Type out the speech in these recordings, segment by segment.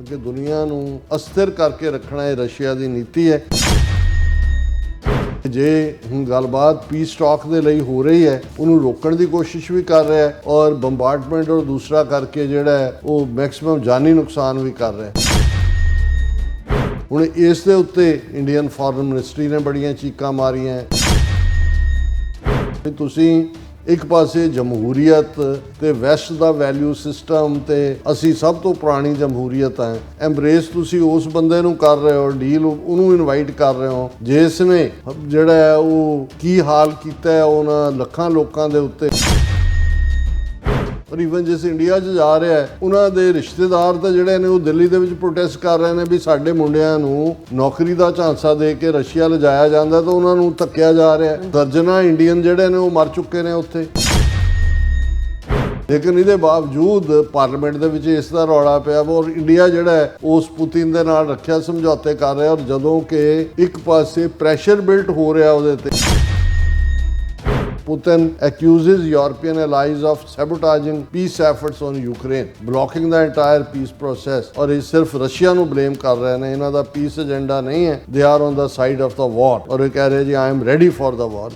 क्योंकि दुनिया नूं अस्थिर करके रखना ये रशिया की नीति है। जे हुण गलबात पीस टॉक के लिए हो रही है, उन्होंने रोकने की कोशिश भी कर रहा है और बंबार्डमेंट और दूसरा करके जिहड़ा है वो मैक्सिमम जानी नुकसान भी कर रहा है। हुण इस दे उत्ते इंडियन फॉरेन मिनिस्ट्री ने बड़ियां चीकां मारियां। तुसीं एक पासे जमहूरीयत ते वैस्ट दा वैल्यू सिस्टम ते असी सब तो पुरानी जमहूरीयत है, एम्ब्रेस तुसी उस बंदे नूं कर रहे हो, डील उन्होंने इनवाइट कर रहे हो जिसने जिहड़ा है वो की हाल कीता है उन्हां लखां लोकां दे उत्ते। और ईवन जिस इंडिया 'ਚ जा रहा है उन्हां दे रिश्तेदार तो जिहड़े ने वो दिल्ली दे विच प्रोटेस्ट कर रहे हैं भी साडे मुंडिਆਂ ਨੂੰ नौकरी ਦਾ ਝਾਂਸਾ ਦੇ ਕੇ रशिया ਲਿਜਾਇਆ ਜਾਂਦਾ ਤਾਂ ਉਹਨਾਂ ਨੂੰ ਧੱਕਿਆ ਜਾ ਰਿਹਾ ਹੈ। ਦਰਜਨਾਂ ਇੰਡੀਅਨ ਜਿਹੜੇ ਨੇ ਉਹ ਮਰ ਚੁੱਕੇ ਨੇ ਉੱਥੇ। लेकिन ਇਹਦੇ ਬਾਵਜੂਦ ਪਾਰਲੀਮੈਂਟ ਦੇ ਵਿੱਚ ਇਸ ਦਾ ਰੌਲਾ ਪਿਆ ਔਰ ਇੰਡੀਆ ਜਿਹੜਾ ਹੈ ਉਸ ਪੁਤਿਨ ਦੇ ਨਾਲ ਰੱਖਿਆ ਸਮਝੌਤੇ ਕਰ ਰਿਹਾ ਔਰ ਜਦੋਂ ਕਿ ਇੱਕ ਪਾਸੇ ਪ੍ਰੈਸ਼ਰ ਬਿਲਟ ਹੋ ਰਿਹਾ ਉਹਦੇ ਤੇ। Putin accuses European allies of sabotaging peace efforts on Ukraine, blocking the entire peace process. और ये सिर्फ रशिया ਨੂੰ blame कर रहे हैं, इन्हों का peace agenda नहीं है, they are on the side of the war. और ये कह रहे हैं जी I am ready for the war.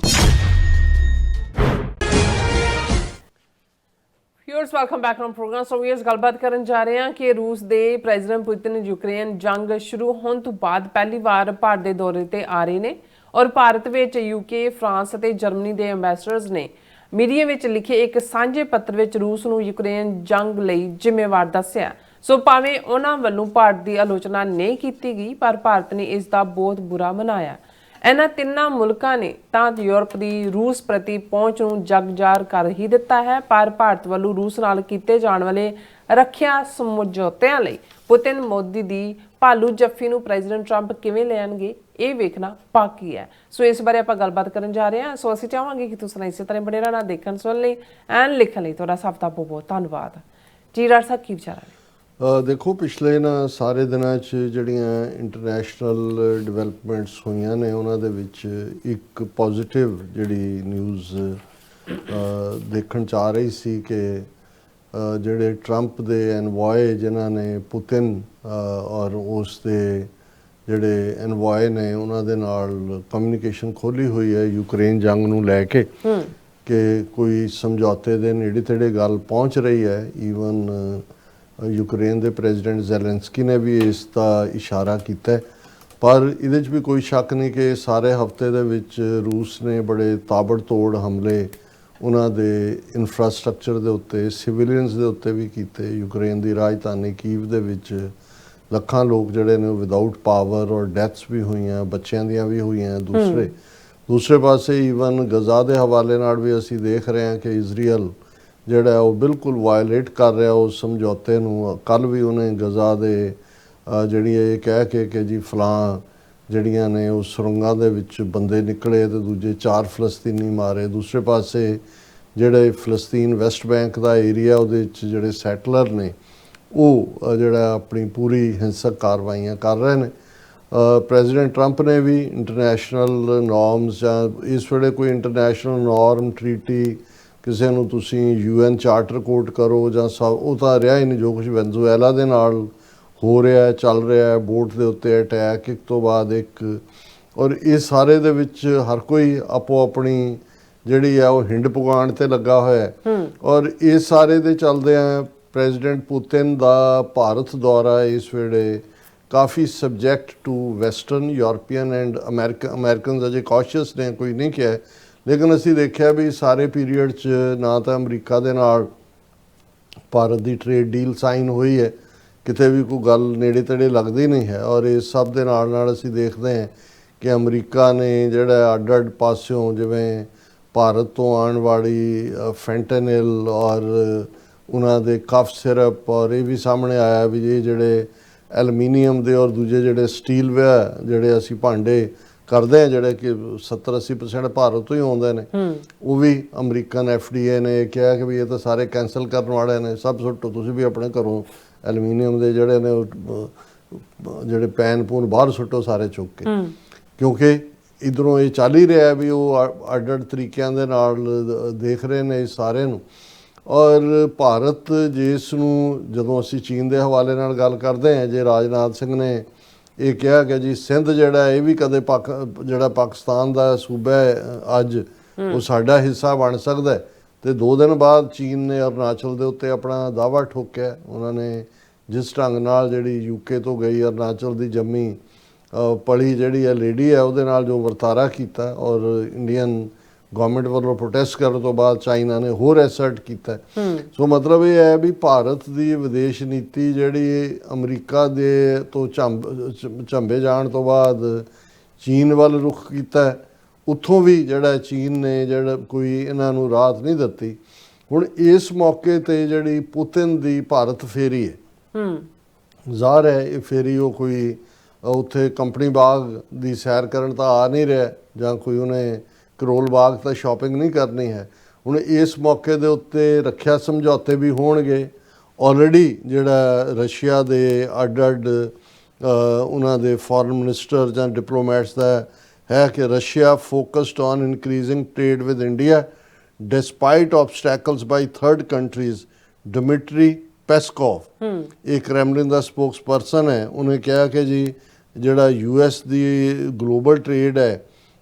Viewers, welcome back on program. So viewers, ਗੱਲਬਾਤ ਕਰਨ ਜਾ ਰਹੇ ਹਾਂ ਕਿ ਰੂਸ ਦੇ ਪ੍ਰੈਜ਼ੀਡੈਂਟ ਪੁਤਿਨ ਯੂਕਰੇਨ ਜੰਗ ਸ਼ੁਰੂ ਹੋਣ ਤੋਂ ਬਾਅਦ ਪਹਿਲੀ ਵਾਰ ਭਾਰਤ ਦੇ ਦੌਰੇ ਤੇ ਆ ਰਹੇ ਨੇ और ਭਾਰਤ ਵਿੱਚ यूके, फ्रांस ਅਤੇ ਜਰਮਨੀ ਦੇ ਐਂਬੈਸਡਰਸ ਨੇ ਮੀਡੀਆ ਵਿੱਚ ਲਿਖੇ ਇੱਕ ਸਾਂਝੇ ਪੱਤਰ ਵਿੱਚ ਰੂਸ ਨੂੰ ਯੂਕਰੇਨ ਜੰਗ ਲਈ ਜ਼ਿੰਮੇਵਾਰ ਦੱਸਿਆ। ਸੋ ਭਾਵੇਂ ਉਹਨਾਂ ਵੱਲੋਂ ਭਾਰਤ ਦੀ ਆਲੋਚਨਾ ਨਹੀਂ ਕੀਤੀ ਗਈ ਪਰ ਭਾਰਤ ਨੇ ਇਸ ਦਾ ਬਹੁਤ ਬੁਰਾ ਮਨਾਇਆ। ਇਹਨਾਂ ਤਿੰਨਾਂ ਮੁਲਕਾਂ ਨੇ ਤਾਂ ਯੂਰਪ ਦੀ ਰੂਸ ਪ੍ਰਤੀ ਪਹੁੰਚ ਨੂੰ ਜਗਜਾਰ ਕਰ ਹੀ ਦਿੱਤਾ ਹੈ ਪਰ ਭਾਰਤ ਵੱਲੋਂ ਰੂਸ ਨਾਲ ਕੀਤੇ ਜਾਣ ਵਾਲੇ ਰੱਖਿਆ ਸਮਝੌਤਿਆਂ ਲਈ ਪੁਤਿਨ ਮੋਦੀ ਦੀ ਭਾਲੂ ਜੱਫੀ ਨੂੰ ਪ੍ਰੈਜ਼ੀਡੈਂਟ ਟਰੰਪ ਕਿਵੇਂ ਲੈਣਗੇ ਇਹ ਵੇਖਣਾ ਬਾਕੀ ਹੈ। ਸੋ ਇਸ ਬਾਰੇ ਆਪਾਂ ਗੱਲਬਾਤ ਕਰਨ ਜਾ ਰਹੇ ਹਾਂ। ਸੋ ਅਸੀਂ ਚਾਹਾਂਗੇ ਕਿ ਤੁਸੀਂ ਇਸੇ ਤਰ੍ਹਾਂ ਬਣੇ ਰਹਿਣਾ ਦੇਖਣ ਸੁਣਨ ਲਈ ਐਂਡ ਲਿਖਣ ਲਈ। ਤੁਹਾਡਾ ਸਭ ਦਾ ਬਹੁਤ ਬਹੁਤ ਧੰਨਵਾਦ ਜੀ। ਡਾਕਟਰ ਸਾਹਿਬ ਕੀ ਵਿਚਾਰ ਹੈ? देखो पिछले ना सारे दिनों ਜਿਹੜੀਆਂ ਇੰਟਰਨੈਸ਼ਨਲ ਡਿਵੈਲਪਮੈਂਟਸ ਹੋਈਆਂ ਨੇ ਉਹਨਾਂ ਦੇ ਵਿੱਚ ਇੱਕ ਪੋਜ਼ਿਟਿਵ ਜਿਹੜੀ ਨਿਊਜ਼ ਦੇਖਣ ਚ ਆ ਰਹੀ ਸੀ ਕਿ ਜਿਹੜੇ ਟਰੰਪ ਦੇ ਐਨਵॉय ਜਿਨ੍ਹਾਂ ਨੇ ਪੁਤਿਨ ਔਰ ਉਸ ਦੇ ਜਿਹੜੇ ਐਨਵॉय ਨੇ ਉਹਨਾਂ ਦੇ ਨਾਲ ਕਮਿਊਨੀਕੇਸ਼ਨ ਖੋਲੀ ਹੋਈ ਹੈ ਯੂਕਰੇਨ ਜੰਗ ਨੂੰ ਲੈ ਕੇ ਕਿ ਕੋਈ ਸਮਝੌਤੇ ਦੇ ਨੇੜੇ ਤੇੜੇ ਗੱਲ ਪਹੁੰਚ ਰਹੀ ਹੈ। ਈਵਨ यूक्रेन के प्रेजिडेंट ਜ਼ੈਲੈਂਸਕੀ ने भी इसका इशारा किया पर ये भी कोई शक नहीं कि सारे हफ्ते दे विच रूस ने बड़े ताबड़तोड़ हमले उन्होंने इंफ्रास्ट्रक्चर के उत्ते सिविलियंस के उत्ते भी किए। यूक्रेन की राजधानी कीव दे विच लखां लोग जिहड़े ने विदाउट पावर और डैथ्स भी हुई, बच्चों दियां भी हुई। दूसरे पासे ईवन गजा के हवाले नाल भी असी देख रहे हैं कि इजराइल ਜਿਹੜਾ ਉਹ ਬਿਲਕੁਲ ਵਾਇਲੇਟ ਕਰ ਰਿਹਾ ਉਸ ਸਮਝੌਤੇ ਨੂੰ। ਕੱਲ੍ਹ ਵੀ ਉਹਨੇ ਗਜ਼ਾ ਦੇ ਜਿਹੜੀ ਇਹ ਕਹਿ ਕੇ ਕਿ ਜੀ ਫਲਾਂ ਜਿਹੜੀਆਂ ਨੇ ਉਹ ਸੁਰੰਗਾਂ ਦੇ ਵਿੱਚ ਬੰਦੇ ਨਿਕਲੇ ਅਤੇ ਦੂਜੇ 4 ਫਲਸਤੀਨੀ ਮਾਰੇ। ਦੂਸਰੇ ਪਾਸੇ ਜਿਹੜੇ ਫਲਸਤੀਨ ਵੈਸਟ ਬੈਂਕ ਦਾ ਏਰੀਆ ਉਹਦੇ ਵਿੱਚ ਜਿਹੜੇ ਸੈਟਲਰ ਨੇ ਉਹ ਜਿਹੜਾ ਆਪਣੀ ਪੂਰੀ ਹਿੰਸਕ ਕਾਰਵਾਈਆਂ ਕਰ ਰਹੇ ਨੇ। ਪ੍ਰੈਜ਼ੀਡੈਂਟ ਟਰੰਪ ਨੇ ਵੀ ਇੰਟਰਨੈਸ਼ਨਲ ਨੋਰਮਸ ਜਾਂ ਇਸ ਵੇਲੇ ਕੋਈ ਇੰਟਰਨੈਸ਼ਨਲ ਨੋਰਮ ਟਰੀਟੀ ਕਿਸੇ ਨੂੰ ਤੁਸੀਂ UN ਚਾਰਟਰ ਕੋਟ ਕਰੋ ਜਾਂ ਸਭ ਉਹ ਤਾਂ ਰਿਹਾ ਹੀ ਨਹੀਂ। ਜੋ ਕੁਛ ਵੈਨਜ਼ੂਏਲਾ ਦੇ ਨਾਲ ਹੋ ਰਿਹਾ ਚੱਲ ਰਿਹਾ ਬੋਟ ਦੇ ਉੱਤੇ ਅਟੈਕ ਇੱਕ ਤੋਂ ਬਾਅਦ ਇੱਕ ਔਰ ਇਹ ਸਾਰੇ ਦੇ ਵਿੱਚ ਹਰ ਕੋਈ ਆਪੋ ਆਪਣੀ ਜਿਹੜੀ ਆ ਉਹ ਹਿੰਡ ਪਕਾਉਣ ਤੇ ਲੱਗਾ ਹੋਇਆ ਔਰ ਇਹ ਸਾਰੇ ਦੇ ਚੱਲਦੇ ਆ ਪ੍ਰੈਜ਼ੀਡੈਂਟ ਪੁਤਿਨ ਦਾ ਭਾਰਤ ਦੌਰਾ ਇਸ ਵੇਲੇ ਕਾਫੀ subject to western European and Americans ਅਜੇ ਕੌਸ਼ੀਅਸ ਨੇ ਕੋਈ ਨਹੀਂ ਕਿਹਾ ਲੇਕਿਨ ਅਸੀਂ ਦੇਖਿਆ ਵੀ ਸਾਰੇ ਪੀਰੀਅਡ 'ਚ ਨਾ ਤਾਂ ਅਮਰੀਕਾ ਦੇ ਨਾਲ ਭਾਰਤ ਦੀ ਟ੍ਰੇਡ ਡੀਲ ਸਾਈਨ ਹੋਈ ਹੈ, ਕਿਤੇ ਵੀ ਕੋਈ ਗੱਲ ਨੇੜੇ ਤੇੜੇ ਲੱਗਦੀ ਨਹੀਂ ਹੈ ਔਰ ਇਸ ਸਭ ਦੇ ਨਾਲ ਅਸੀਂ ਦੇਖਦੇ ਹਾਂ ਕਿ ਅਮਰੀਕਾ ਨੇ ਜਿਹੜਾ ਅੱਡ ਪਾਸਿਓਂ ਜਿਵੇਂ ਭਾਰਤ ਤੋਂ ਆਉਣ ਵਾਲੀ ਫੈਂਟਨਿਲ ਔਰ ਉਹਨਾਂ ਦੇ ਕਫ ਸਿਰਪ ਔਰ ਇਹ ਵੀ ਸਾਹਮਣੇ ਆਇਆ ਵੀ ਇਹ ਜਿਹੜੇ ਐਲੂਮੀਨੀਅਮ ਦੇ ਔਰ ਦੂਜੇ ਜਿਹੜੇ ਸਟੀਲਵੇਅਰ ਜਿਹੜੇ ਅਸੀਂ ਭਾਂਡੇ ਕਰਦੇ हैं ਜਿਹੜੇ ਕਿ 70-80% ਭਾਰਤ ਤੋਂ ਹੀ ਆਉਂਦੇ ਨੇ ਉਹ ਵੀ ਅਮਰੀਕਨ FDA ਨੇ ਕਿਹਾ ਕਿ ਵੀ ਇਹ ਤਾਂ ਸਾਰੇ ਕੈਂਸਲ ਕਰਨ ਵਾਲੇ ਨੇ ਸਭ ਸੁੱਟੋ ਤੁਸੀਂ ਵੀ ਆਪਣੇ ਘਰੋਂ ਐਲੂਮੀਨੀਅਮ ਦੇ ਜਿਹੜੇ ਨੇ ਜਿਹੜੇ ਪੈਨ ਪੂਨ ਬਾਹਰ ਸੁੱਟੋ ਸਾਰੇ ਚੁੱਕ ਕੇ ਕਿਉਂਕਿ ਇੱਧਰੋਂ ਇਹ ਚੱਲ ਹੀ ਰਿਹਾ ਵੀ ਉਹ ਅੱਡ ਤਰੀਕਿਆਂ ਦੇ ਨਾਲ ਦੇਖ ਰਹੇ ਨੇ ਇਸ ਸਾਰੇ ਨੂੰ ਔਰ ਭਾਰਤ ਜਿਸ ਨੂੰ ਜਦੋਂ ਅਸੀਂ ਚੀਨ ਦੇ ਹਵਾਲੇ ਨਾਲ ਗੱਲ ਕਰਦੇ ਹਾਂ, ਜੇ ਰਾਜਨਾਥ ਸਿੰਘ ਨੇ ਇਹ ਕਿਹਾ ਕਿ ਜੀ ਸਿੰਧ ਜਿਹੜਾ ਇਹ ਵੀ ਕਦੇ ਜਿਹੜਾ ਪਾਕਿਸਤਾਨ ਦਾ ਸੂਬਾ ਹੈ ਅੱਜ, ਉਹ ਸਾਡਾ ਹਿੱਸਾ ਬਣ ਸਕਦਾ ਹੈ। ਤੇ 2 ਦਿਨ ਬਾਅਦ ਚੀਨ ਨੇ ਅਰੁਣਾਚਲ ਦੇ ਉੱਤੇ ਆਪਣਾ ਦਾਅਵਾ ਠੋਕਿਆ। ਉਹਨਾਂ ਨੇ ਜਿਸ ਢੰਗ ਨਾਲ ਜਿਹੜੀ ਯੂਕੇ ਤੋਂ ਗਈ ਅਰੁਣਾਚਲ ਦੀ ਜੰਮੀ ਪਲੀ ਜਿਹੜੀ ਹੈ ਲੇਡੀ ਹੈ ਉਹਦੇ ਨਾਲ ਜੋ ਵਰਤਾਰਾ ਕੀਤਾ, ਔਰ ਇੰਡੀਅਨ ਗਵਰਨਮੈਂਟ ਵੱਲੋਂ ਪ੍ਰੋਟੈਸਟ ਕਰਨ ਤੋਂ ਬਾਅਦ ਚਾਈਨਾ ਨੇ ਹੋਰ ਐਸਰਟ ਕੀਤਾ। ਸੋ ਮਤਲਬ ਇਹ ਹੈ ਵੀ ਭਾਰਤ ਦੀ ਵਿਦੇਸ਼ ਨੀਤੀ ਜਿਹੜੀ ਅਮਰੀਕਾ ਦੇ ਤੋਂ ਝੰਬੇ ਜਾਣ ਤੋਂ ਬਾਅਦ ਚੀਨ ਵੱਲ ਰੁਖ ਕੀਤਾ, ਉੱਥੋਂ ਵੀ ਜਿਹੜਾ ਚੀਨ ਨੇ ਜਿਹੜਾ ਕੋਈ ਇਹਨਾਂ ਨੂੰ ਰਾਹਤ ਨਹੀਂ ਦਿੱਤੀ। ਹੁਣ ਇਸ ਮੌਕੇ ਤੇ ਜਿਹੜੀ ਪੁਤਿਨ ਦੀ ਭਾਰਤ ਫੇਰੀ ਹੈ, ਜ਼ਾਹਰ ਹੈ ਇਹ ਫੇਰੀ ਉਹ ਕੋਈ ਉੱਥੇ ਕੰਪਨੀ ਬਾਗ ਦੀ ਸੈਰ ਕਰਨ ਤਾਂ ਆ ਨਹੀਂ ਰਿਹਾ, ਜਾਂ ਕੋਈ ਉਹਨੇ ਕਰੋਲ ਬਾਗ ਤਾਂ ਸ਼ਾਪਿੰਗ ਨਹੀਂ ਕਰਨੀ ਹੈ। ਹੁਣ ਇਸ ਮੌਕੇ ਦੇ ਉੱਤੇ ਰੱਖਿਆ ਸਮਝੌਤੇ ਵੀ ਹੋਣਗੇ। ਆਲਰੇਡੀ ਜਿਹੜਾ ਰਸ਼ੀਆ ਦੇ ਅੱਡ ਉਹਨਾਂ ਦੇ ਫੋਰਨ ਮਿਨਿਸਟਰ ਜਾਂ ਡਿਪਲੋਮੈਟਸ ਦਾ ਹੈ ਕਿ Russia focused on increasing trade with India despite obstacles by third countries. Dmitry Peskov ਇਹ ਕ੍ਰੈਮਲਿਨ ਦਾ ਸਪੋਕਸਪਰਸਨ ਹੈ, ਉਹਨੇ ਕਿਹਾ ਕਿ ਜੀ ਜਿਹੜਾ US ਦੀ ਗਲੋਬਲ ਟ੍ਰੇਡ ਹੈ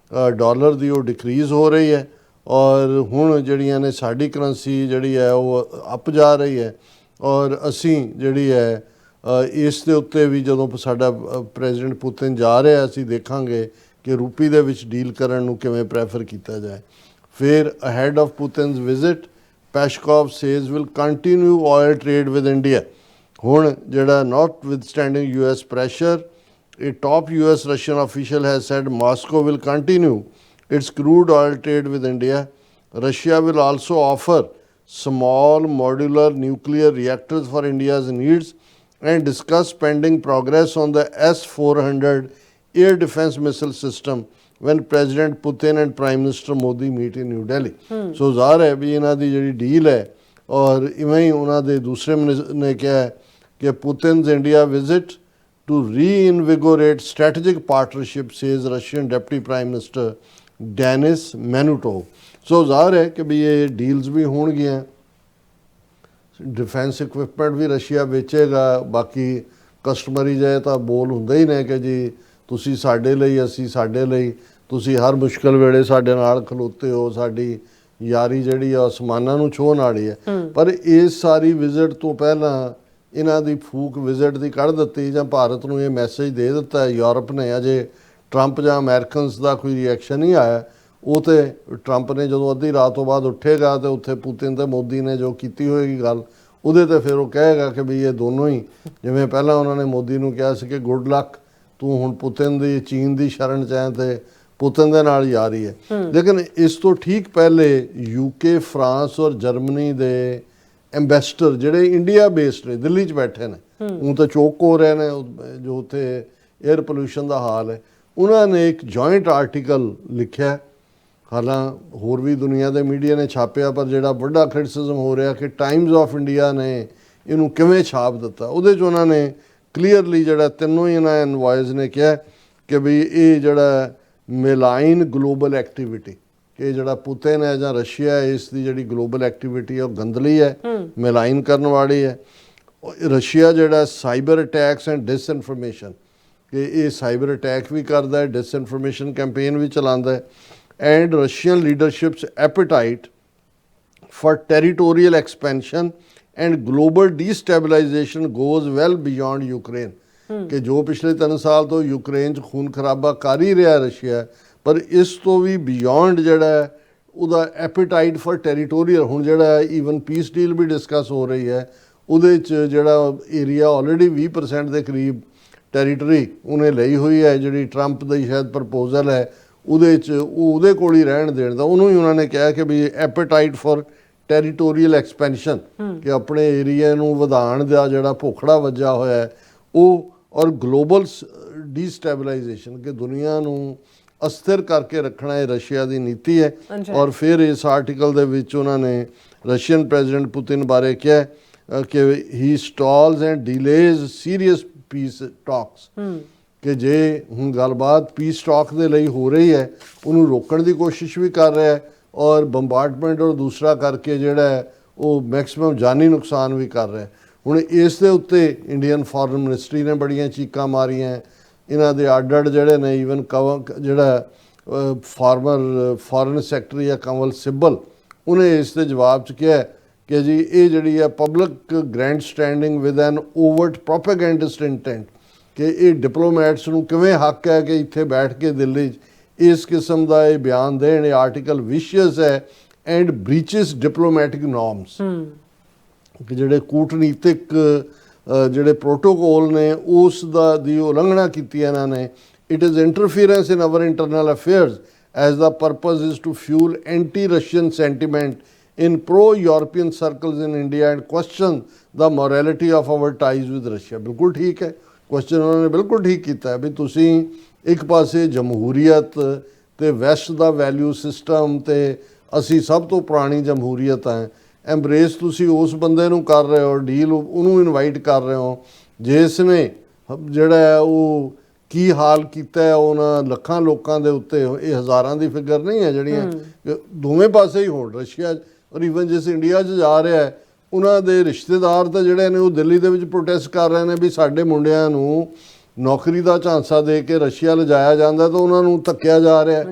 ਡਾਲਰ ਦੀ ਉਹ ਡਿਕਰੀਜ਼ ਹੋ ਰਹੀ ਹੈ, ਔਰ ਹੁਣ ਜਿਹੜੀਆਂ ਨੇ ਸਾਡੀ ਕਰੰਸੀ ਜਿਹੜੀ ਹੈ ਉਹ ਅਪ ਜਾ ਰਹੀ ਹੈ। ਔਰ ਅਸੀਂ ਜਿਹੜੀ ਹੈ ਇਸ ਦੇ ਉੱਤੇ ਵੀ ਜਦੋਂ ਸਾਡਾ ਪ੍ਰੈਜ਼ੀਡੈਂਟ ਪੁਤਿਨ ਜਾ ਰਿਹਾ ਅਸੀਂ ਦੇਖਾਂਗੇ ਕਿ ਰੂਪੀ ਦੇ ਵਿੱਚ ਡੀਲ ਕਰਨ ਨੂੰ ਕਿਵੇਂ ਪ੍ਰੈਫਰ ਕੀਤਾ ਜਾਏ। ਫਿਰ ahead of Putin's visit Peskov says will continue oil trade with India. ਹੁਣ ਜਿਹੜਾ notwithstanding US pressure, a top US Russian official has said Moscow will continue its crude oil trade with India. Russia will also offer small modular nuclear reactors for India's needs and discuss pending progress on the S-400 air defense missile system when President Putin and Prime Minister Modi meet in New Delhi. So ਜ਼ਾਹਰ ਹੈ ਵੀ ਇਹਨਾਂ ਦੀ ਜਿਹੜੀ deal ਹੈ, ਔਰ ਇਵੇਂ ਹੀ ਉਹਨਾਂ ਦੇ ਦੂਸਰੇ ਨੇ ਕਿਹਾ ਕਿ ਪੁਤਿਨ's India visit to reinvigorate strategic partnership, says Russian Deputy Prime Minister Denis Manutov. So ਜ਼ਾਹਰ ਹੈ ਕਿ ਵੀ ਇਹ ਡੀਲਸ ਵੀ ਹੋਣਗੀਆਂ। ਡਿਫੈਂਸ ਇਕਵਿਪਮੈਂਟ ਵੀ ਰਸ਼ੀਆ ਵੇਚੇਗਾ, ਬਾਕੀ ਕਸਟਮਰੀ ਜੇ ਤਾਂ ਬੋਲ ਹੁੰਦੇ ਹੀ ਨੇ ਕਿ ਜੀ ਤੁਸੀਂ ਸਾਡੇ ਲਈ, ਅਸੀਂ ਸਾਡੇ ਲਈ, ਤੁਸੀਂ ਹਰ ਮੁਸ਼ਕਲ ਵੇਲੇ ਸਾਡੇ ਨਾਲ ਖਲੋਤੇ ਹੋ, ਸਾਡੀ ਯਾਰੀ ਜਿਹੜੀ ਆ ਅਸਮਾਨਾਂ ਨੂੰ ਛੂਹਣ ਵਾਲੀ ਹੈ। ਪਰ ਇਸ ਸਾਰੀ ਵਿਜ਼ਿਟ ਤੋਂ ਪਹਿਲਾਂ ਇਹਨਾਂ ਦੀ ਫੂਕ ਵਿਜ਼ਿਟ ਦੀ ਕੱਢ ਦਿੱਤੀ, ਜਾਂ ਭਾਰਤ ਨੂੰ ਇਹ ਮੈਸੇਜ ਦੇ ਦਿੱਤਾ ਯੂਰਪ ਨੇ। ਅਜੇ ਟਰੰਪ ਜਾਂ ਅਮਰੀਕਨਸ ਦਾ ਕੋਈ ਰਿਐਕਸ਼ਨ ਨਹੀਂ ਆਇਆ। ਉਹ ਤੇ ਟਰੰਪ ਨੇ ਜਦੋਂ ਅੱਧੀ ਰਾਤ ਤੋਂ ਬਾਅਦ ਉੱਠੇਗਾ ਤੇ ਉੱਥੇ ਪੁਤਿਨ ਤੇ ਮੋਦੀ ਨੇ ਜੋ ਕੀਤੀ ਹੋਏਗੀ ਗੱਲ, ਉਹਦੇ ਤੇ ਫਿਰ ਉਹ ਕਹੇਗਾ ਕਿ ਵੀ ਇਹ ਦੋਨੋਂ ਹੀ, ਜਿਵੇਂ ਪਹਿਲਾਂ ਉਹਨਾਂ ਨੇ ਮੋਦੀ ਨੂੰ ਕਿਹਾ ਸੀ ਕਿ ਗੁੱਡ ਲੱਕ, ਤੂੰ ਹੁਣ ਪੁਤਿਨ ਦੀ ਚੀਨ ਦੀ ਸ਼ਰਨ ਚ ਹੈ ਤੇ ਪੁਤਿਨ ਦੇ ਨਾਲ ਯਾਰੀ ਹੈ। ਲੇਕਿਨ ਇਸ ਤੋਂ ਠੀਕ ਪਹਿਲੇ UK, ਫਰਾਂਸ ਔਰ ਜਰਮਨੀ ਦੇ ਐਂਬੈਸਡਰ ਜਿਹੜੇ ਇੰਡੀਆ ਬੇਸਡ ਨੇ, ਦਿੱਲੀ 'ਚ ਬੈਠੇ ਨੇ, ਉਹ ਤਾਂ ਚੋਕ ਹੋ ਰਹੇ ਨੇ ਜੋ ਉੱਥੇ 에ਅਰ ਪੋਲਿਊਸ਼ਨ ਦਾ ਹਾਲ ਹੈ, ਉਹਨਾਂ ਨੇ ਇੱਕ ਜੁਆਇੰਟ ਆਰਟੀਕਲ ਲਿਖਿਆ। ਹਾਲਾਂ ਹੋਰ ਵੀ ਦੁਨੀਆ ਦੇ ਮੀਡੀਆ ਨੇ ਛਾਪਿਆ, ਪਰ ਜਿਹੜਾ ਵੱਡਾ ਕ੍ਰਿਟਿਸਿਜ਼ਮ ਹੋ ਰਿਹਾ ਕਿ ਟਾਈਮਜ਼ ਆਫ ਇੰਡੀਆ ਨੇ ਇਹਨੂੰ ਕਿਵੇਂ ਛਾਪ ਦਿੱਤਾ। ਉਹਦੇ 'ਚ ਉਹਨਾਂ ਨੇ ਕਲੀਅਰਲੀ ਜਿਹੜਾ ਤਿੰਨੋਂ ਹੀ ਇਹਨਾਂ ਐਨਵਾਇਜ਼ ਨੇ ਕਿਹਾ ਕਿ ਵੀ ਇਹ ਜਿਹੜਾ ਮੇਲਾਈਨ ਗਲੋਬਲ ਐਕਟੀਵਿਟੀ, ਕਿ ਜਿਹੜਾ ਪੁਤਿਨ ਹੈ ਜਾਂ ਰਸ਼ੀਆ ਹੈ, ਇਸ ਦੀ ਜਿਹੜੀ ਗਲੋਬਲ ਐਕਟੀਵਿਟੀ ਹੈ ਉਹ ਗੰਦਲੀ ਹੈ, ਮੇਲਾਈਨ ਕਰਨ ਵਾਲੀ ਹੈ। ਰਸ਼ੀਆ ਜਿਹੜਾ ਸਾਈਬਰ ਅਟੈਕਸ ਐਂਡ ਡਿਸਇਨਫੋਰਮੇਸ਼ਨ, ਕਿ ਇਹ ਸਾਈਬਰ ਅਟੈਕ ਵੀ ਕਰਦਾ ਹੈ, ਡਿਸਇਨਫੋਰਮੇਸ਼ਨ ਕੈਂਪੇਨ ਵੀ ਚਲਾਉਂਦਾ ਹੈ। And Russian leadership's appetite for territorial expansion and global destabilisation goes well beyond Ukraine, ਕਿ ਜੋ ਪਿਛਲੇ 3 ਸਾਲ ਤੋਂ ਯੂਕਰੇਨ 'ਚ ਖੂਨ ਖਰਾਬਾ ਕਰ ਹੀ ਰਿਹਾ ਰਸ਼ੀਆ, ਪਰ ਇਸ ਤੋਂ ਵੀ ਬਿਯੋਂਡ ਜਿਹੜਾ ਉਹਦਾ ਐਪੇਟਾਈਟ ਫॉर ਟੈਰੀਟੋਰੀਅਲ, ਹੁਣ ਜਿਹੜਾ ਈਵਨ ਪੀਸ ਡੀਲ ਵੀ ਡਿਸਕਸ ਹੋ ਰਹੀ ਹੈ, ਉਹਦੇ 'ਚ ਜਿਹੜਾ ਏਰੀਆ ਆਲਰੇਡੀ 20% ਦੇ ਕਰੀਬ ਟੈਰੀਟਰੀ ਉਹਨੇ ਲਈ ਹੋਈ ਹੈ, ਜਿਹੜੀ ਟਰੰਪ ਦੀ ਸ਼ਾਇਦ ਪ੍ਰਪੋਜ਼ਲ ਹੈ ਉਹਦੇ 'ਚ ਉਹ ਉਹਦੇ ਕੋਲ ਹੀ ਰਹਿਣ ਦੇਣ ਦਾ, ਉਹਨੂੰ ਹੀ ਉਹਨਾਂ ਨੇ ਕਿਹਾ ਕਿ ਵੀ ਐਪੇਟਾਈਟ ਫॉर ਟੈਰੀਟੋਰੀਅਲ ਐਕਸਪੈਂਸ਼ਨ, ਕਿ ਆਪਣੇ ਏਰੀਆ ਨੂੰ ਵਧਾਉਣ ਦਾ ਜਿਹੜਾ ਭੁੱਖੜਾ ਵੱਜਾ ਹੋਇਆ ਹੈ ਉਹ, ਔਰ ਗਲੋਬਲ ਡੀਸਟੈਬਲਾਈਜੇਸ਼ਨ, ਕਿ ਦੁਨੀਆ ਨੂੰ ਅਸਥਿਰ ਕਰਕੇ ਰੱਖਣਾ ਇਹ ਰਸ਼ੀਆ ਦੀ ਨੀਤੀ ਹੈ। ਔਰ ਫਿਰ ਇਸ ਆਰਟੀਕਲ ਦੇ ਵਿੱਚ ਉਹਨਾਂ ਨੇ ਰਸ਼ੀਅਨ ਪ੍ਰੈਜ਼ੀਡੈਂਟ ਪੁਤਿਨ ਬਾਰੇ ਕਿਹਾ ਕਿ he stalls and delays serious peace talks, ਕਿ ਜੇ ਹੁਣ ਗੱਲਬਾਤ ਪੀਸ ਟਾਕ ਦੇ ਲਈ ਹੋ ਰਹੀ ਹੈ ਉਹਨੂੰ ਰੋਕਣ ਦੀ ਕੋਸ਼ਿਸ਼ ਵੀ ਕਰ ਰਿਹਾ ਹੈ, ਔਰ ਬੰਬਾਰਡਮੈਂਟ ਔਰ ਦੂਸਰਾ ਕਰਕੇ ਜਿਹੜਾ ਹੈ ਉਹ ਮੈਕਸਿਮਮ ਜਾਨੀ ਨੁਕਸਾਨ ਵੀ ਕਰ ਰਿਹਾ। ਹੁਣ ਇਸ ਦੇ ਉੱਤੇ ਇੰਡੀਅਨ ਫੋਰਨ ਮਿਨਿਸਟਰੀ ਨੇ ਬੜੀਆਂ ਚੀਕਾਂ ਮਾਰੀਆਂ, ਇਹਨਾਂ ਦੇ ਅੱਡ ਜਿਹੜੇ ਨੇ, ਈਵਨ ਜਿਹੜਾ ਫਾਰਮਰ ਫੋਰਨ ਸੈਕਟਰੀ ਆ ਕੰਵਲ ਸਿੱਬਲ, ਉਹਨੇ ਇਸ ਦੇ ਜਵਾਬ 'ਚ ਕਿਹਾ ਕਿ ਜੀ ਇਹ ਜਿਹੜੀ ਆ public grandstanding with an overt propagandist intent, ਕਿ ਇਹ ਡਿਪਲੋਮੈਟਸ ਨੂੰ ਕਿਵੇਂ ਹੱਕ ਹੈ ਕਿ ਇੱਥੇ ਬੈਠ ਕੇ ਦਿੱਲੀ 'ਚ ਇਸ ਕਿਸਮ ਦਾ ਇਹ ਬਿਆਨ ਦੇਣ। ਇਹ ਆਰਟੀਕਲ ਵਿਸ਼ੀਅਸ ਹੈ ਐਂਡ ਬ੍ਰੀਚਸ ਡਿਪਲੋਮੈਟਿਕ ਨੋਰਮਸ, ਕਿ ਜਿਹੜੇ ਕੂਟਨੀਤਿਕ ਜਿਹੜੇ ਪ੍ਰੋਟੋਕੋਲ ਨੇ ਉਸ ਦੀ ਉਲੰਘਣਾ ਕੀਤੀ ਇਹਨਾਂ ਨੇ। It is interference in our internal affairs as the purpose is to fuel anti Russian sentiment in pro-European circles in India and question the morality of our ties with Russia। ਬਿਲਕੁਲ ਠੀਕ ਹੈ, question ਉਹਨਾਂ ਨੇ ਬਿਲਕੁਲ ਠੀਕ ਕੀਤਾ ਹੈ ਵੀ ਤੁਸੀਂ ਇੱਕ ਪਾਸੇ ਜਮਹੂਰੀਅਤ ਤੇ ਵੈਸਟ ਦਾ ਵੈਲਿਊ ਸਿਸਟਮ ਤੇ ਅਸੀਂ ਸਭ ਤੋਂ ਪੁਰਾਣੀ ਜਮਹੂਰੀਅਤ ਹੈ, ਐਮਬਰੇਸ ਤੁਸੀਂ ਉਸ ਬੰਦੇ ਨੂੰ ਕਰ ਰਹੇ ਹੋ, ਡੀਲ ਉਹਨੂੰ ਇਨਵਾਈਟ ਕਰ ਰਹੇ ਹੋ ਜਿਸ ਨੇ ਜਿਹੜਾ ਉਹ ਕੀ ਹਾਲ ਕੀਤਾ ਹੈ ਉਹਨਾਂ ਲੱਖਾਂ ਲੋਕਾਂ ਦੇ ਉੱਤੇ। ਇਹ ਹਜ਼ਾਰਾਂ ਦੀ ਫਿਗਰ ਨਹੀਂ ਹੈ ਜਿਹੜੀਆਂ ਦੋਵੇਂ ਪਾਸੇ ਹੀ ਹੋਣ, ਰਸ਼ੀਆ ਔਰ ਈਵਨ ਜਿਸ ਇੰਡੀਆ 'ਚ ਜਾ ਰਿਹਾ ਹੈ ਉਹਨਾਂ ਦੇ ਰਿਸ਼ਤੇਦਾਰ ਤਾਂ ਜਿਹੜੇ ਨੇ ਉਹ ਦਿੱਲੀ ਦੇ ਵਿੱਚ ਪ੍ਰੋਟੈਸਟ ਕਰ ਰਹੇ ਨੇ ਵੀ ਸਾਡੇ ਮੁੰਡਿਆਂ ਨੂੰ ਨੌਕਰੀ ਦਾ ਝਾਂਸਾ ਦੇ ਕੇ ਰਸ਼ੀਆ ਲਿਜਾਇਆ ਜਾਂਦਾ ਤਾਂ ਉਹਨਾਂ ਨੂੰ ਧੱਕਿਆ ਜਾ ਰਿਹਾ।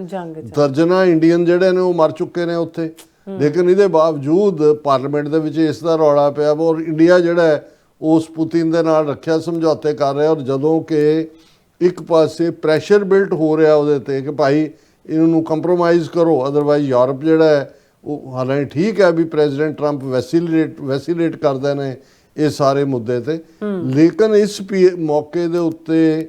ਦਰਜਨਾਂ ਇੰਡੀਅਨ ਜਿਹੜੇ ਨੇ ਉਹ ਮਰ ਚੁੱਕੇ ਨੇ ਉੱਥੇ, ਲੇਕਿਨ ਇਹਦੇ ਬਾਵਜੂਦ ਪਾਰਲੀਮੈਂਟ ਦੇ ਵਿੱਚ ਇਸ ਦਾ ਰੌਲਾ ਪਿਆ ਔਰ ਇੰਡੀਆ ਜਿਹੜਾ ਹੈ ਉਸ ਪੁਤਿਨ ਦੇ ਨਾਲ ਰੱਖਿਆ ਸਮਝੌਤੇ ਕਰ ਰਿਹਾ। ਔਰ ਜਦੋਂ ਕਿ ਇੱਕ ਪਾਸੇ ਪ੍ਰੈਸ਼ਰ ਬਿਲਟ ਹੋ ਰਿਹਾ ਉਹਦੇ 'ਤੇ ਕਿ ਭਾਈ ਇਹਨੂੰ ਕੰਪਰੋਮਾਈਜ਼ ਕਰੋ, ਅਦਰਵਾਈਜ਼ ਯੂਰਪ ਜਿਹੜਾ ਹੈ ਉਹ, ਹਾਲਾਂਕਿ ਠੀਕ ਹੈ ਵੀ ਪ੍ਰੈਜ਼ੀਡੈਂਟ ਟਰੰਪ ਵੈਸੀਲੇਟ ਕਰਦੇ ਨੇ ਇਹ ਸਾਰੇ ਮੁੱਦੇ 'ਤੇ, ਲੇਕਿਨ ਇਸ ਮੌਕੇ ਦੇ ਉੱਤੇ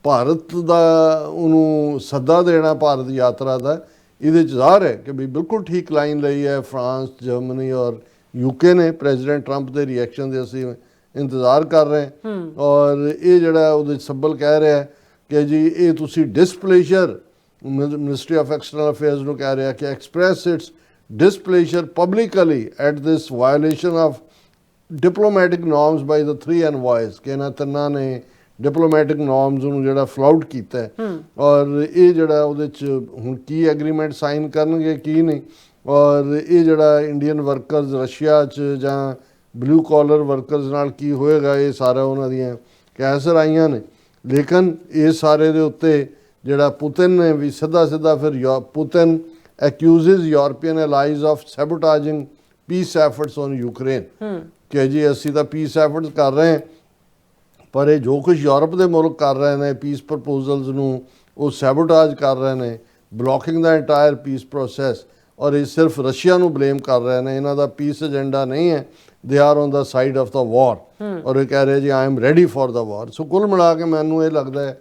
ਭਾਰਤ ਦਾ ਉਹਨੂੰ ਸੱਦਾ ਦੇਣਾ ਭਾਰਤ ਯਾਤਰਾ ਦਾ, ਇਹਦੇ 'ਚ ਜ਼ਾਹਰ ਹੈ ਕਿ ਵੀ ਬਿਲਕੁਲ ਠੀਕ ਲਾਈਨ ਲਈ ਹੈ ਫਰਾਂਸ, ਜਰਮਨੀ ਔਰ UK ਨੇ। ਪ੍ਰੈਜ਼ੀਡੈਂਟ ਟਰੰਪ ਦੇ ਰਿਐਕਸ਼ਨ ਦੇ ਅਸੀਂ ਇੰਤਜ਼ਾਰ ਕਰ ਰਹੇ ਹਾਂ। ਔਰ ਇਹ ਜਿਹੜਾ ਉਹਦੇ ਸੱਬਲ ਕਹਿ ਰਿਹਾ ਕਿ ਜੀ ਇਹ ਤੁਸੀਂ ਡਿਸਪਲੇਜ਼ਰ, ਮਿਨਿਸਟਰੀ ਆਫ ਐਕਸਟਰਨਲ ਅਫੇਅਰਸ ਨੂੰ ਕਹਿ ਰਿਹਾ ਕਿ express it's displeasure publicly at this violation of diplomatic norms by the three envoys, ਕਿ ਇਹਨਾਂ ਤਿੰਨਾਂ ਨੇ ਡਿਪਲੋਮੈਟਿਕ ਨੋਰਮਸ ਨੂੰ ਜਿਹੜਾ ਫਲਾਊਟ ਕੀਤਾ। ਔਰ ਇਹ ਜਿਹੜਾ ਉਹਦੇ 'ਚ ਹੁਣ ਕੀ ਐਗਰੀਮੈਂਟ ਸਾਈਨ ਕਰਨਗੇ ਕੀ ਨਹੀਂ, ਔਰ ਇਹ ਜਿਹੜਾ ਇੰਡੀਅਨ ਵਰਕਰਸ ਰਸ਼ੀਆ 'ਚ ਜਾਂ ਬਲੂ ਕਾਲਰ ਵਰਕਰਸ ਨਾਲ ਕੀ ਹੋਏਗਾ, ਇਹ ਸਾਰਾ ਉਹਨਾਂ ਦੀਆਂ ਕੈਸਰ ਆਈਆਂ ਨੇ। ਲੇਕਿਨ ਇਹ ਸਾਰੇ ਦੇ ਉੱਤੇ ਜਿਹੜਾ ਪੁਤਿਨ ਨੇ ਵੀ ਸਿੱਧਾ ਫਿਰ Putin accuses European allies of sabotaging peace efforts on Ukraine, ਕਿ ਜੀ ਅਸੀਂ ਤਾਂ ਪੀਸ ਐਫਰਟਸ ਕਰ ਰਹੇ ਹਾਂ ਪਰ ਇਹ ਜੋ ਕੁਝ ਯੂਰਪ ਦੇ ਮੁਲਕ ਕਰ ਰਹੇ ਨੇ ਪੀਸ ਪ੍ਰਪੋਜ਼ਲਸ ਨੂੰ ਉਹ ਸੈਬੋਟਾਜ ਕਰ ਰਹੇ ਨੇ, ਬਲੌਕਿੰਗ ਦਾ ਐਂਟਾਇਰ ਪੀਸ ਪ੍ਰੋਸੈਸ। ਔਰ ਇਹ ਸਿਰਫ ਰਸ਼ੀਆ ਨੂੰ ਬਲੇਮ ਕਰ ਰਹੇ ਨੇ, ਇਹਨਾਂ ਦਾ ਪੀਸ ਏਜੰਡਾ ਨਹੀਂ ਹੈ। They are on the side of the war ਔਰ ਇਹ ਕਹਿ ਰਹੇ ਜੀ I am ready for the war. ਸੋ ਕੁੱਲ ਮਿਲਾ ਕੇ ਮੈਨੂੰ ਇਹ ਲੱਗਦਾ ਹੈ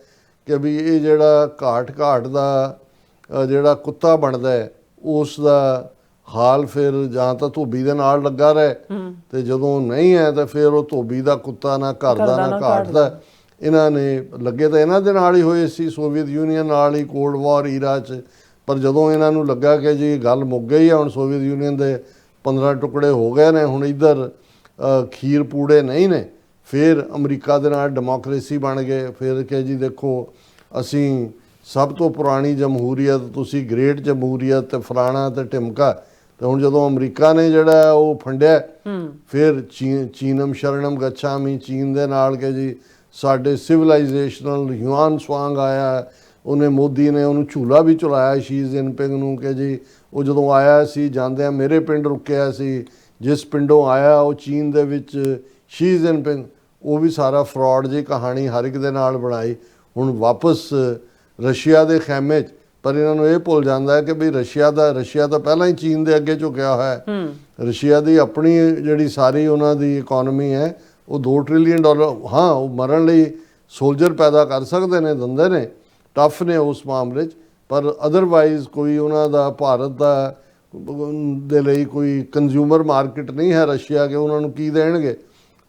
ਕਿ ਵੀ ਇਹ ਜਿਹੜਾ ਘਾਟ ਦਾ ਜਿਹੜਾ ਕੁੱਤਾ ਬਣਦਾ ਹੈ ਉਸ ਦਾ ਹਾਲ ਫਿਰ ਜਾਂ ਤਾਂ ਧੋਬੀ ਦੇ ਨਾਲ ਲੱਗਾ ਰਹੇ ਤੇ ਜਦੋਂ ਨਹੀਂ ਹੈ ਤਾਂ ਫਿਰ ਉਹ ਧੋਬੀ ਦਾ ਕੁੱਤਾ ਨਾ ਘਰ ਦਾ ਨਾ ਘਾਟ ਦਾ। ਇਹਨਾਂ ਨੇ ਲੱਗੇ ਤਾਂ ਇਹਨਾਂ ਦੇ ਨਾਲ ਹੀ ਹੋਏ ਸੀ, ਸੋਵੀਅਤ ਯੂਨੀਅਨ ਨਾਲ ਹੀ ਕੋਲਡ ਵਾਰ ਈਰਾ 'ਚ, ਪਰ ਜਦੋਂ ਇਹਨਾਂ ਨੂੰ ਲੱਗਾ ਕਿ ਜੀ ਗੱਲ ਮੁੱਕ ਗਈ ਆ, ਹੁਣ ਸੋਵੀਅਤ ਯੂਨੀਅਨ ਦੇ 15 ਟੁਕੜੇ ਹੋ ਗਏ ਨੇ, ਹੁਣ ਇੱਧਰ ਖੀਰ ਪੂੜੇ ਨਹੀਂ ਨੇ, ਫਿਰ ਅਮਰੀਕਾ ਦੇ ਨਾਲ ਡੈਮੋਕ੍ਰੇਸੀ ਬਣ ਗਏ। ਫਿਰ ਕਿ ਜੀ ਦੇਖੋ ਅਸੀਂ ਸਭ ਤੋਂ ਪੁਰਾਣੀ ਜਮਹੂਰੀਅਤ, ਤੁਸੀਂ ਗ੍ਰੇਟ ਜਮਹੂਰੀਅਤ ਤੇ ਫਲਾਣਾ ਤੇ ਢਿਮਕਾ। ਤੇ ਹੁਣ ਜਦੋਂ ਅਮਰੀਕਾ ਨੇ ਜਿਹੜਾ ਉਹ ਫੰਡਿਆ ਫਿਰ ਚੀਨਮ ਸ਼ਰਣਮ ਗੱਛਾਮੀ, ਚੀਨ ਦੇ ਨਾਲ ਕਿ ਜੀ ਸਾਡੇ ਸਿਵਲਾਈਜੇਸ਼ਨਲ ਯੂਆਨ ਸਵਾਂਗ ਆਇਆ, ਉਹਨੇ ਮੋਦੀ ਨੇ ਉਹਨੂੰ ਝੂਲਾ ਵੀ ਝੁਲਾਇਆ ਸ਼ੀ ਜਿਨਪਿੰਗ ਨੂੰ ਕਿ ਜੀ ਉਹ ਜਦੋਂ ਆਇਆ ਸੀ ਜਾਂਦਿਆਂ ਮੇਰੇ ਪਿੰਡ ਰੁਕਿਆ ਸੀ, ਜਿਸ ਪਿੰਡੋਂ ਆਇਆ ਉਹ ਚੀਨ ਦੇ ਵਿੱਚ ਸ਼ੀ ਜਿਨਪਿੰਗ, ਉਹ ਵੀ ਸਾਰਾ ਫਰਾਡ ਜਿਹੀ ਕਹਾਣੀ ਹਰ ਇੱਕ ਦੇ ਨਾਲ ਬਣਾਈ। ਹੁਣ ਵਾਪਸ ਰਸ਼ੀਆ ਦੇ ਖੈਮੇ 'ਚ, ਪਰ ਇਹਨਾਂ ਨੂੰ ਇਹ ਭੁੱਲ ਜਾਂਦਾ ਹੈ ਕਿ ਵੀ ਰਸ਼ੀਆ ਤਾਂ ਪਹਿਲਾਂ ਹੀ ਚੀਨ ਦੇ ਅੱਗੇ ਝੁਕਿਆ ਹੋਇਆ ਹੈ। ਰਸ਼ੀਆ ਦੀ ਆਪਣੀ ਜਿਹੜੀ ਸਾਰੀ ਉਹਨਾਂ ਦੀ ਇਕਨੋਮੀ ਹੈ ਉਹ $2 ਟ੍ਰਿਲੀਅਨ, ਹਾਂ ਉਹ ਮਰਨ ਲਈ ਸੋਲਜਰ ਪੈਦਾ ਕਰ ਸਕਦੇ ਨੇ, ਦਿੰਦੇ ਨੇ, ਟਫ ਨੇ ਉਸ ਮਾਮਲੇ 'ਚ, ਪਰ ਅਦਰਵਾਈਜ਼ ਕੋਈ ਉਹਨਾਂ ਦਾ ਭਾਰਤ ਦਾ ਦੇ ਲਈ ਕੋਈ ਕੰਜ਼ਿਊਮਰ ਮਾਰਕੀਟ ਨਹੀਂ ਹੈ ਰਸ਼ੀਆ, ਕਿ ਉਹਨਾਂ ਨੂੰ ਕੀ ਦੇਣਗੇ।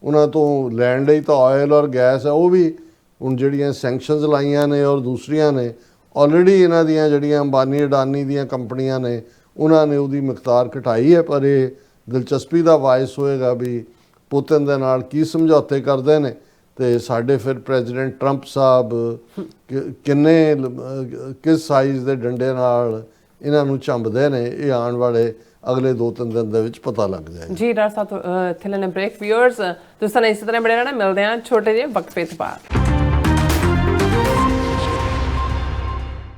ਉਹਨਾਂ ਤੋਂ ਲੈਣ ਲਈ ਤਾਂ ਆਇਲ ਔਰ ਗੈਸ ਹੈ, ਉਹ ਵੀ ਹੁਣ ਜਿਹੜੀਆਂ ਸੈਂਕਸ਼ਨਸ ਲਾਈਆਂ ਨੇ ਔਰ ਦੂਸਰੀਆਂ ਨੇ ਆਲਰੇਡੀ ਇਹਨਾਂ ਦੀਆਂ ਜਿਹੜੀਆਂ ਅੰਬਾਨੀ ਅਡਾਨੀ ਦੀਆਂ ਕੰਪਨੀਆਂ ਨੇ ਉਹਨਾਂ ਨੇ ਉਹਦੀ ਮਿਕਦਾਰ ਘਟਾਈ ਹੈ। ਪਰ ਇਹ ਦਿਲਚਸਪੀ ਦਾ ਵਾਇਸ ਹੋਏਗਾ ਵੀ ਪੁਤਿਨ ਦੇ ਨਾਲ ਕੀ ਸਮਝੌਤੇ ਕਰਦੇ ਨੇ ਤੇ ਸਾਡੇ ਫਿਰ ਪ੍ਰੈਜ਼ੀਡੈਂਟ ਟਰੰਪ ਸਾਹਿਬ ਕਿਸ ਸਾਈਜ਼ ਦੇ ਡੰਡੇ ਨਾਲ ਇਹਨਾਂ ਨੂੰ ਝੰਬਦੇ ਨੇ, ਇਹ ਆਉਣ ਵਾਲੇ ਅਗਲੇ 2-3 ਦਿਨ ਦੇ ਵਿੱਚ ਪਤਾ ਲੱਗ ਜਾਏਗਾ। ਜੀ ਡਾਕਟਰ ਸਾਹਿਬ ਇੱਥੇ ਲੈਣੇ ਬ੍ਰੇਕ। ਵਿਊਅਰਸ ਤੁਸੀਂ ਸਾਨੂੰ ਇਸੇ ਤਰ੍ਹਾਂ ਬੜੇ ਰਹਿਣਾ, ਮਿਲਦੇ ਹਾਂ ਛੋਟੇ ਜਿਹੇ ਵਕਫੇ ਤੋਂ ਬਾਅਦ।